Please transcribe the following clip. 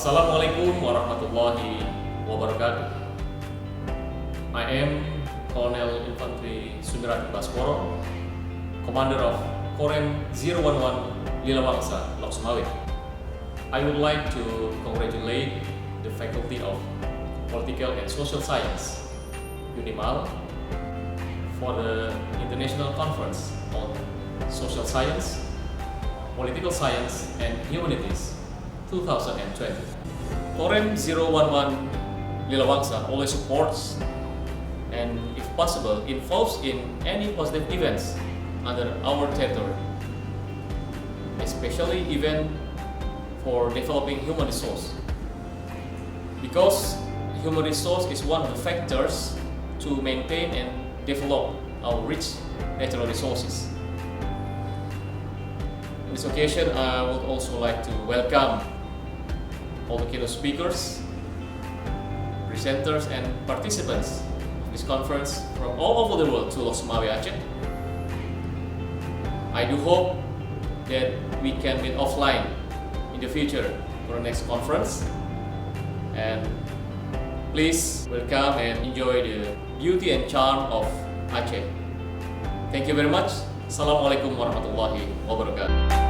Assalamualaikum warahmatullahi wabarakatuh. I am Kolonel Infantry Sumirating Baskoro, Commander of Korem 011 Lilawangsa, Lhokseumawe. I would like to congratulate the Faculty of Political and Social Science, Unimal, for the International Conference on Social Science, Political Science and Humanities 2020. Korem 011 Lilawangsa always supports and, if possible, involves in any positive events under our territory, especially events for developing human resource. Because human resource is one of the factors to maintain and develop our rich natural resources. On this occasion, I would also like to welcome all the keynote speakers, presenters, and participants of this conference from all over the world to Lhokseumawe, Aceh. I do hope that we can meet offline in the future for the next conference. And please welcome and enjoy the beauty and charm of Aceh. Thank you very much. Assalamualaikum warahmatullahi wabarakatuh.